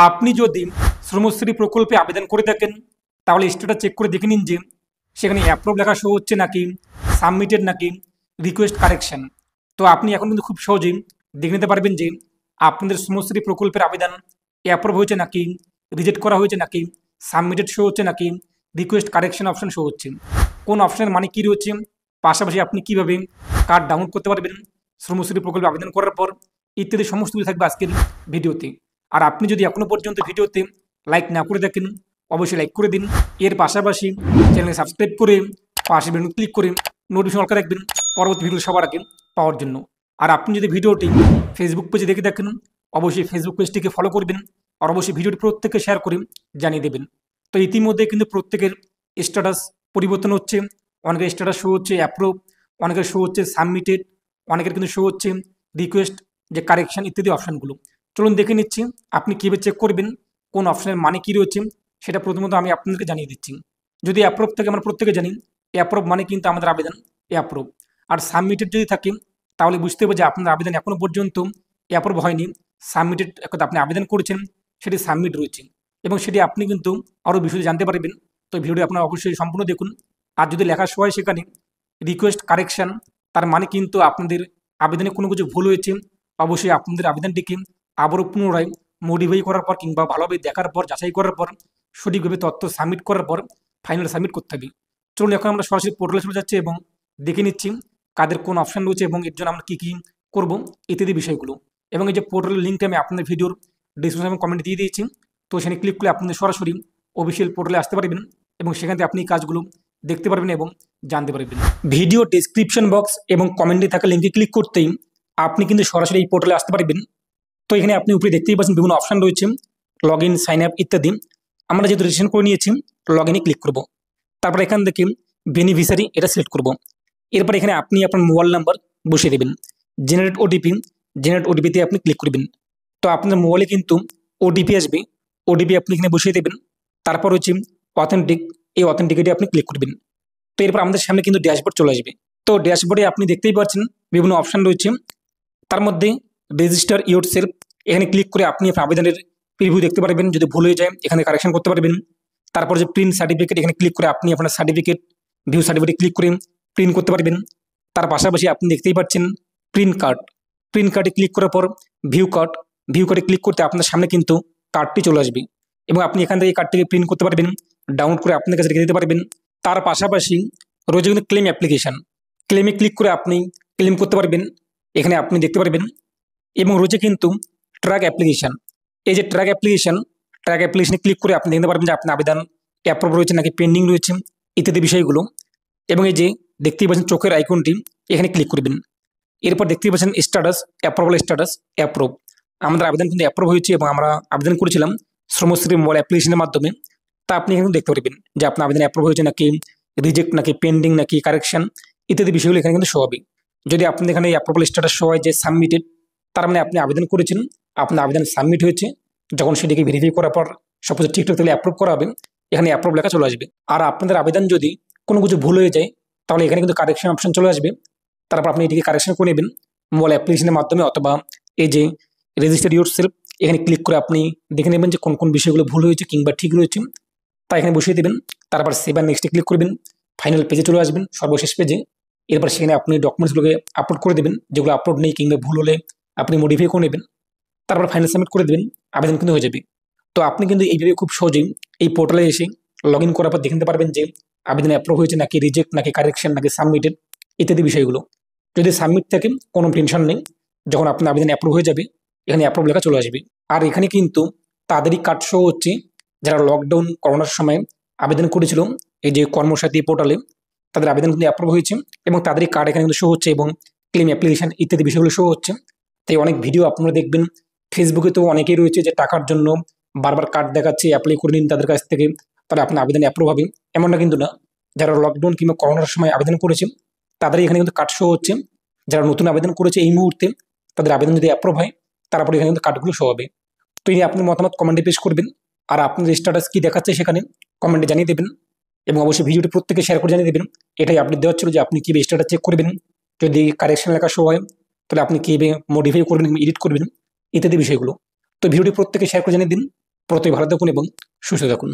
আপনি যদি শ্রমশ্রী প্রকল্পে আবেদন করে থাকেন তাহলে স্ট্যাটাস চেক করে দেখে নিন যে সেখানে অ্যাপ্রুভ লেখা শো হচ্ছে নাকি সাবমিটেড নাকি রিকোয়েস্ট কারেকশন। তো আপনি এখন কিন্তু খুব সহজেই দেখে নিতে পারবেন যে আপনাদের শ্রমশ্রী প্রকল্পের আবেদন অ্যাপ্রুভ হয়েছে নাকি রিজেক্ট করা হয়েছে নাকি সাবমিটেড শো হচ্ছে নাকি রিকোয়েস্ট কারেকশন অপশন শো হচ্ছে, কোন অপশনের মানে কী রয়েছে, পাশাপাশি আপনি কীভাবে কার্ড ডাউনলোড করতে পারবেন শ্রমশ্রী প্রকল্পে আবেদন করার পর, ইত্যাদি সমস্ত কিছু থাকবে আজকের ভিডিওতে। আর আপনি যদি এখনও পর্যন্ত ভিডিওতে লাইক না করে থাকেন অবশ্যই লাইক করে দিন। এর পাশাপাশি চ্যানেল সাবস্ক্রাইব করে পাশে বেলুন ক্লিক করে নোটিফিকেশন অন করে রাখবেন পরবর্তী ভিডিও সবার আগে পাওয়ার জন্য। আর আপনি যদি ভিডিওটি ফেসবুক পেজে দেখে থাকেন অবশ্যই ফেসবুক পেজটিকে ফলো করবেন আর অবশ্যই ভিডিওটি প্রত্যেককে শেয়ার করে জানিয়ে দেবেন। তো ইতিমধ্যে কিন্তু প্রত্যেকের স্ট্যাটাস পরিবর্তন হচ্ছে, অনেকের স্ট্যাটাস শো হচ্ছে অ্যাপ্রুভ, অনেকের শো হচ্ছে সাবমিটেড, অনেকের কিন্তু শো হচ্ছে রিকোয়েস্ট যে কারেকশন ইত্যাদি অপশানগুলো। চলুন দেখে নিচ্ছি আপনি কীভাবে চেক করবেন কোন অপশনের মানে কী রয়েছে, সেটা প্রথমত আমি আপনাদেরকে জানিয়ে দিচ্ছি। যদি অ্যাপ্রুভ থাকে আমরা প্রত্যেকে জানি অ্যাপ্রুভ মানে কিন্তু আমাদের আবেদন অ্যাপ্রুভ, আর সাবমিটেড যদি থাকে তাহলে বুঝতে হবে যে আপনার আবেদন এখনও পর্যন্ত অ্যাপ্রুভ হয়নি, সাবমিটেড আপনি আবেদন করেছেন সেটি সাবমিট রয়েছে এবং সেটি আপনি কিন্তু আরও বিষয়ে জানতে পারবেন। তো ভিডিওটি আপনারা অবশ্যই সম্পূর্ণ দেখুন। আর যদি লেখা হয় সেখানে রিকোয়েস্ট কারেকশন, তার মানে কিন্তু আপনাদের আবেদনে কোনো কিছু ভুল হয়েছে, অবশ্যই আপনাদের আবেদনটিকে আবারও পুনরায় মডিফাই করার পর কিংবা ভালোভাবে দেখার পর যাচাই করার পর সঠিকভাবে তথ্য সাবমিট করার পর ফাইনাল সাবমিট করতে হবে। চলুন এখন আমরা সরাসরি পোর্টালে চলে যাচ্ছি এবং দেখে নিচ্ছি কাদের কোন অপশান রয়েছে এবং এর জন্য আমরা কী কী করবো ইত্যাদি বিষয়গুলো। এবং এই যে পোর্টালের লিঙ্কটা আমি আপনাদের ভিডিওর ডিসক্রিপশন এবং কমেন্টে দিয়ে দিয়েছি, তো সেখানে ক্লিক করলে আপনাদের সরাসরি অফিসিয়াল পোর্টালে আসতে পারবেন এবং সেখান থেকে আপনি এই কাজগুলো দেখতে পারবেন এবং জানতে পারবেন। ভিডিও ডেসক্রিপশন বক্স এবং কমেন্টে থাকা লিঙ্কে ক্লিক করতেই আপনি কিন্তু সরাসরি এই পোর্টালে আসতে পারবেন। তো এখানে আপনি উপরে দেখতেই পাচ্ছেন বিভিন্ন অপশান রয়েছে, লগ ইন, সাইন আপ ইত্যাদি। আমরা যেহেতু রেজিস্ট্রেশন করে নিয়েছি লগ ইনে ক্লিক করব, তারপর এখান থেকে বেনিফিশিয়ারি এটা সিলেক্ট করব। এরপর এখানে আপনি আপনার মোবাইল নাম্বার বসিয়ে দেবেন, জেনারেট ওটিপিতে আপনি ক্লিক করবেন। তো আপনার মোবাইলে কিন্তু ওটিপি আসবে, ওটিপি আপনি এখানে বসিয়ে দেবেন। তারপর হচ্ছে অথেন্টিক, এই অথেন্টিকেটে আপনি ক্লিক করবেন। তো এরপর আমাদের সামনে কিন্তু ড্যাশবোর্ড চলে আসবে। তো ড্যাশবোর্ডে আপনি দেখতেই পাচ্ছেন বিভিন্ন অপশান রয়েছে, তার মধ্যে রেজিস্টার ইয়োর সেলফ, এখানে ক্লিক করে আপনি আপনার আবেদনের প্রিভিউ দেখতে পারবেন, যদি ভুল হয়ে যায় এখানে কারেকশন করতে পারবেন। তারপর যে প্রিন্ট সার্টিফিকেট, এখানে ক্লিক করে আপনি আপনার সার্টিফিকেট ভিউ সার্টিফিকেট ক্লিক করে প্রিন্ট করতে পারবেন। তার পাশাপাশি আপনি দেখতেই পাচ্ছেন প্রিন্ট কার্ডে ক্লিক করার পর ভিউ কার্ডে ক্লিক করতে আপনার সামনে কিন্তু কার্ডটি চলে আসবে এবং আপনি এখান থেকে কার্ডটিকে প্রিন্ট করতে পারবেন, ডাউনলোড করে আপনার কাছে রেখে দিতে পারবেন। তার পাশাপাশি রয়েছে কিন্তু ক্লেম অ্যাপ্লিকেশন, ক্লেমে ক্লিক করে আপনি ক্লেম করতে পারবেন, এখানে আপনি দেখতে পারবেন। এবং রয়েছে কিন্তু ট্র্যাক অ্যাপ্লিকেশন, এই যে ট্র্যাক অ্যাপ্লিকেশনে ক্লিক করে আপনি দেখতে পারবেন যে আপনার আবেদন অ্যাপ্রুভ রয়েছে নাকি পেন্ডিং রয়েছে ইত্যাদি বিষয়গুলো। এবং এই যে দেখতেই পাচ্ছেন চোখের আইকনটি, এখানে ক্লিক করবেন। এরপর দেখতেই পাচ্ছেন স্ট্যাটাস অ্যাপ্রুভ, আমাদের আবেদন কিন্তু অ্যাপ্রুভ হয়েছে এবং আমরা আবেদন করেছিলাম শ্রমশ্রী মোবাইল অ্যাপ্লিকেশনের মাধ্যমে। তা আপনি এখানে দেখতে পারবেন যে আপনার আবেদন অ্যাপ্রুভ হয়েছে নাকি রিজেক্ট নাকি পেন্ডিং নাকি কারেকশন ইত্যাদি বিষয়গুলো এখানে কিন্তু শো হবে। যদি আপনি এখানে অ্যাপ্রুভাল স্ট্যাটাস শো হয় যে সাবমিটেড, তার মানে আপনি আবেদন করেছেন, আপনার আবেদন সাবমিট হয়েছে, যখন সেটিকে ভেরিফাই করার পর সপোজ ঠিকঠাক তাহলে অ্যাপ্রুভ করা হবে, এখানে অ্যাপ্রুভ লেখা চলে আসবে। আর আপনাদের আবেদন যদি কোনো কিছু ভুল হয়ে যায় তাহলে এখানে কিন্তু কারেকশন অপশন চলে আসবে, তারপর আপনি এটিকে কারেকশন করে নেবেন মোবাইল অ্যাপ্লিকেশনের মাধ্যমে অথবা এই যে রেজিস্টার ইয়োর সেলফ, এখানে ক্লিক করে আপনি দেখে নেবেন যে কোন কোন বিষয়গুলো ভুল হয়েছে কিংবা ঠিক রয়েছে, তা এখানে বসিয়ে দেবেন। তারপর সেভ আর নেক্সটে ক্লিক করবেন, ফাইনাল পেজে চলে আসবেন, সর্বশেষ পেজে। এরপর সেখানে আপনি ডকুমেন্টসগুলোকে আপলোড করে দেবেন, যেগুলো আপলোড নেই কিংবা ভুল হলে আপনি মডিফাই করে নেবেন, তারপর ফাইনাল সাবমিট করে দেবেন, আবেদন কিন্তু হয়ে যাবে। তো আপনি কিন্তু এইভাবে খুব সহজেই এই পোর্টালে এসে লগ ইন করার পর দেখে নিতে পারবেন যে আবেদন অ্যাপ্রুভ হয়েছে নাকি রিজেক্ট নাকি কারেকশন নাকি সাবমিটেড ইত্যাদি বিষয়গুলো। যদি সাবমিট থাকে কোনো টেনশন নেই, যখন আপনার আবেদন অ্যাপ্রুভ হয়ে যাবে এখানে অ্যাপ্রুভ লেখা চলে আসবে। আর এখানে কিন্তু তাদেরই কার্ড শো হচ্ছে যারা লকডাউন করোনার সময় আবেদন করেছিল এই যে কর্মসাথী পোর্টালে, তাদের আবেদন কিন্তু অ্যাপ্রুভ হয়েছে এবং তাদেরই কার্ড এখানে কিন্তু শো হচ্ছে এবং ক্লেম অ্যাপ্লিকেশন ইত্যাদি বিষয়গুলো শো হচ্ছে। তাই অনেক ভিডিও আপনারা দেখবেন, ফেসবুকে তো অনেকেই রয়েছে যে টাকার জন্য বারবার কার্ড দেখাচ্ছে, অ্যাপ্লাই করে নিন তাদের কাছ থেকে, তাহলে আপনার আবেদন অ্যাপ্রুভ হবে, এমনটা কিন্তু না। যারা লকডাউন কিংবা করোনার সময় আবেদন করেছে তাদেরই এখানে কিন্তু কার্ড শো হচ্ছে। যারা নতুন আবেদন করেছে এই মুহূর্তে তাদের আবেদন যদি অ্যাপ্রুভ হয় তারপরে এখানে কিন্তু কার্ডগুলো শো হবে। তো এই আপনার মতামত কমেন্টে পেশ করবেন আর আপনার স্ট্যাটাস কী দেখাচ্ছে সেখানে কমেন্টে জানিয়ে দেবেন এবং অবশ্যই ভিডিওটি প্রত্যেকে শেয়ার করে জানিয়ে দেবেন। এটাই আপডেট দেওয়া ছিল যে আপনি কীভাবে স্ট্যাটাস চেক করবেন, যদি কারেকশন লেখা শো হয় তাহলে আপনি কীভাবে মডিফাই করবেন, এডিট করবেন ইত্যাদি বিষয়গুলো। তো ভিডিওটি প্রত্যেকে শেয়ার করে জানিয়ে দিন। প্রতি ভালো থাকুন এবং সুস্থ থাকুন।